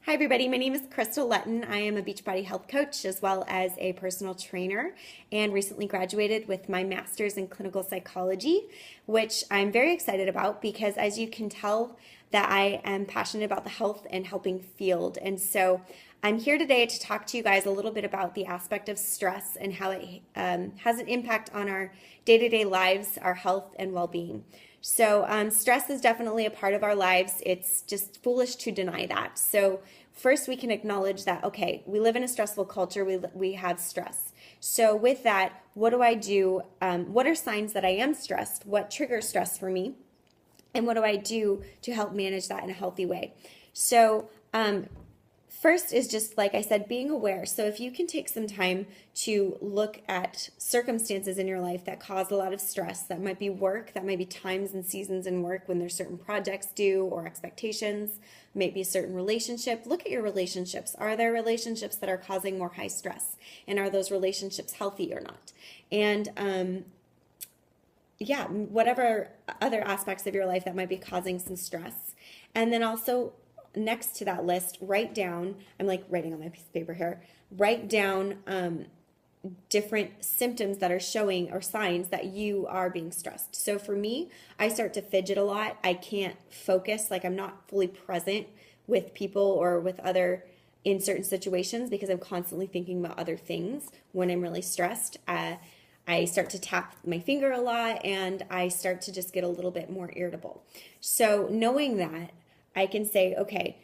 Hi, everybody. My name is Crystal Letton. I am a Beachbody health coach as well as a personal trainer and recently graduated with my master's in clinical psychology, which I'm very excited about because, as you can tell, that I am passionate about the health and helping field. And so I'm here today to talk to you guys a little bit about the aspect of stress and how it has an impact on our day-to-day lives, our health, and well-being. So stress is definitely a part of our lives. It's just foolish to deny that. So first we can acknowledge that, okay, we live in a stressful culture. We have stress. So with that, what do I do? What are signs that I am stressed? What triggers stress for me? And what do I do to help manage that in a healthy way? So first is just, like I said, being aware. So if you can take some time to look at circumstances in your life that cause a lot of stress, that might be work, that might be times and seasons in work when there's certain projects due or expectations, maybe a certain relationship. Look at your relationships. Are there relationships that are causing more high stress? And are those relationships healthy or not? And whatever other aspects of your life that might be causing some stress. And then also, next to that list, write down, I'm like writing on my piece of paper here, write down different symptoms that are showing or signs that you are being stressed. So for me, I start to fidget a lot. I can't focus, like I'm not fully present with people or with other in certain situations because I'm constantly thinking about other things when I'm really stressed. I start to tap my finger a lot and I start to just get a little bit more irritable. So knowing that, I can say, okay,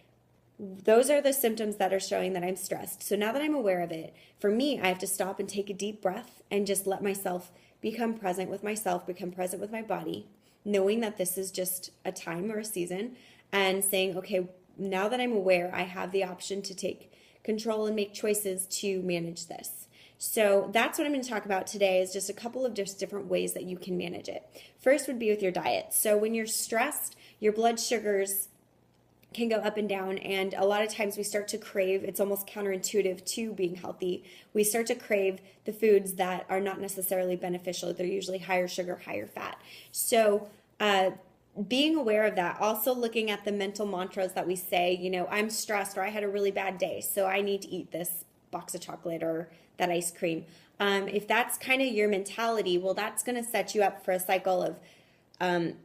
those are the symptoms that are showing that I'm stressed. So now that I'm aware of it, for me, I have to stop and take a deep breath and just let myself become present with myself, become present with my body, knowing that this is just a time or a season, and saying, okay, now that I'm aware, I have the option to take control and make choices to manage this. So that's what I'm going to talk about today, is just a couple of just different ways that you can manage it. First would be with your diet. So when you're stressed, your blood sugars can go up and down, and a lot of times we start to crave, it's almost counterintuitive to being healthy, we start to crave the foods that are not necessarily beneficial. They're usually higher sugar, higher fat. So being aware of that, also looking at the mental mantras that we say, I'm stressed, or I had a really bad day, so I need to eat this box of chocolate or that ice cream. If that's kind of your mentality, well, that's going to set you up for a cycle of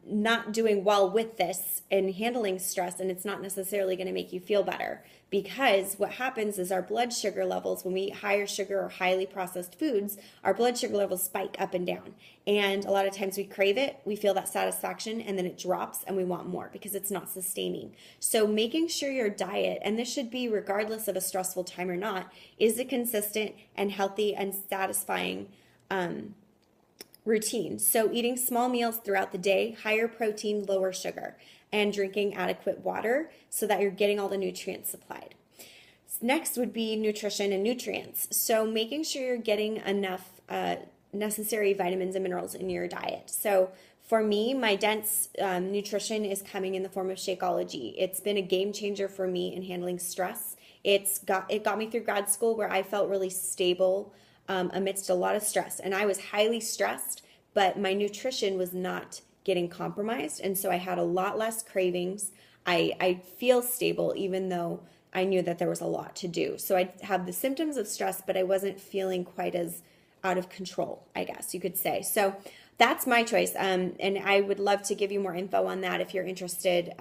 not doing well with this and handling stress, and it's not necessarily going to make you feel better, because what happens is our blood sugar levels, when we eat higher sugar or highly processed foods, our blood sugar levels spike up and down, and a lot of times we crave it, we feel that satisfaction, and then it drops and we want more because it's not sustaining. So making sure your diet, and this should be regardless of a stressful time or not, is a consistent and healthy and satisfying routine. So eating small meals throughout the day, higher protein, lower sugar, and drinking adequate water so that you're getting all the nutrients supplied. Next would be nutrition and nutrients. So making sure you're getting enough necessary vitamins and minerals in your diet. So for me, my dense nutrition is coming in the form of Shakeology. It's been a game changer for me in handling stress. It got me through grad school where I felt really stable amidst a lot of stress. And I was highly stressed, but my nutrition was not getting compromised. And so I had a lot less cravings. I feel stable, even though I knew that there was a lot to do. So I have the symptoms of stress, but I wasn't feeling quite as out of control, I guess you could say. So that's my choice. And I would love to give you more info on that. If you're interested,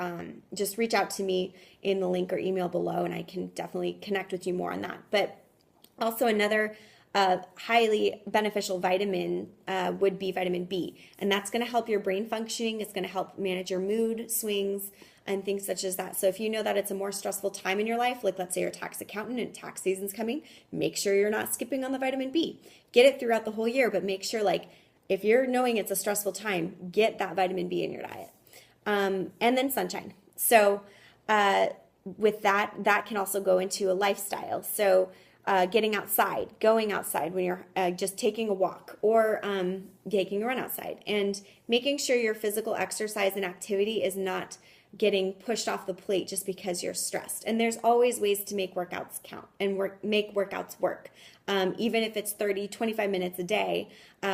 just reach out to me in the link or email below, and I can definitely connect with you more on that. But also another highly beneficial vitamin would be vitamin B, and that's going to help your brain functioning. It's going to help manage your mood swings and things such as that. So if you know that it's a more stressful time in your life, like let's say you're a tax accountant and tax season's coming, make sure you're not skipping on the vitamin B. Get it throughout the whole year, but make sure, like, if you're knowing it's a stressful time, get that vitamin B in your diet. And then sunshine. So with that can also go into a lifestyle. So getting outside, going outside when you're just taking a walk, or taking a run outside, and making sure your physical exercise and activity is not getting pushed off the plate just because you're stressed. And there's always ways to make workouts count and make workouts work. Even if it's 30, 25 minutes a day,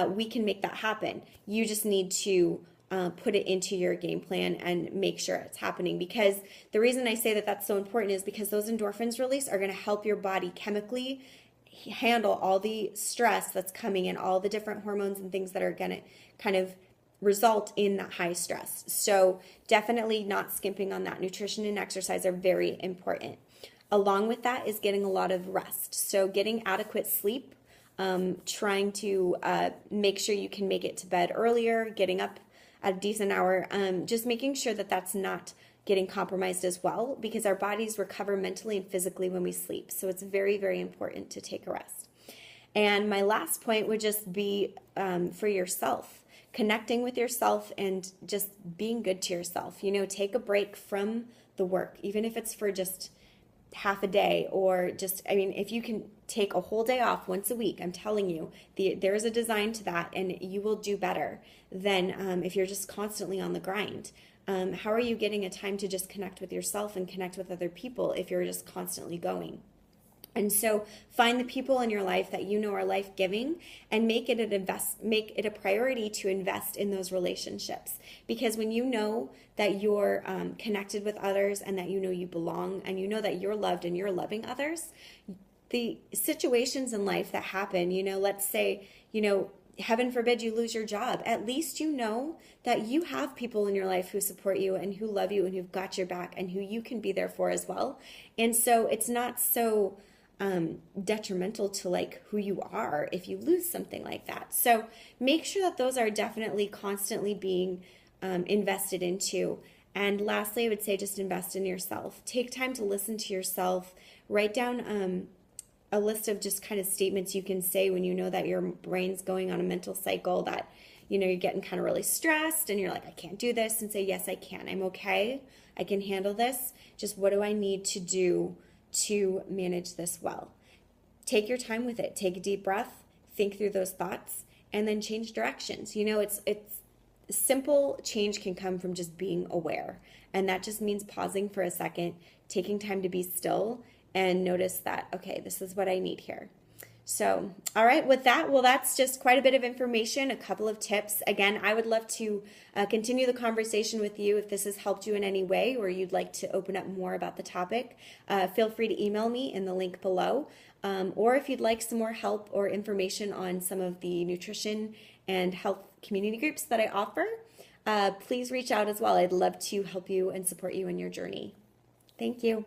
we can make that happen. You just need to put it into your game plan and make sure it's happening. Because the reason I say that that's so important is because those endorphins release are going to help your body chemically handle all the stress that's coming in, all the different hormones and things that are going to kind of result in that high stress. So definitely not skimping on that. Nutrition and exercise are very important. Along with that is getting a lot of rest. So getting adequate sleep, trying to make sure you can make it to bed earlier, getting up at a decent hour, just making sure that that's not getting compromised as well, because our bodies recover mentally and physically when we sleep. So it's very, very important to take a rest. And my last point would just be for yourself, connecting with yourself and just being good to yourself. You know, take a break from the work, even if it's for just half a day, or just, I mean, if you can take a whole day off once a week, I'm telling you, there's a design to that, and you will do better than if you're just constantly on the grind. How are you getting a time to just connect with yourself and connect with other people if you're just constantly going? And so find the people in your life that you know are life-giving and make it a priority to invest in those relationships. Because when you know that you're connected with others and that you know you belong and you know that you're loved and you're loving others, the situations in life that happen, you know, let's say, you know, heaven forbid you lose your job, at least you know that you have people in your life who support you and who love you and who've got your back and who you can be there for as well. And so it's not so detrimental to like who you are if you lose something like that. So make sure that those are definitely constantly being invested into. And lastly, I would say just invest in yourself. Take time to listen to yourself. Write down a list of just kind of statements you can say when you know that your brain's going on a mental cycle, that, you know, you're getting kind of really stressed and you're like, I can't do this, and say, yes, I can. I'm okay. I can handle this. Just what do I need to do to manage this well? Take your time with it. Take a deep breath, think through those thoughts, and then change directions. You know, it's simple change can come from just being aware. And that just means pausing for a second, taking time to be still and notice that, okay, this is what I need here. So, all right, with that, well, that's just quite a bit of information, a couple of tips. Again, I would love to continue the conversation with you if this has helped you in any way, or you'd like to open up more about the topic. Feel free to email me in the link below. Or if you'd like some more help or information on some of the nutrition and health community groups that I offer, please reach out as well. I'd love to help you and support you in your journey. Thank you.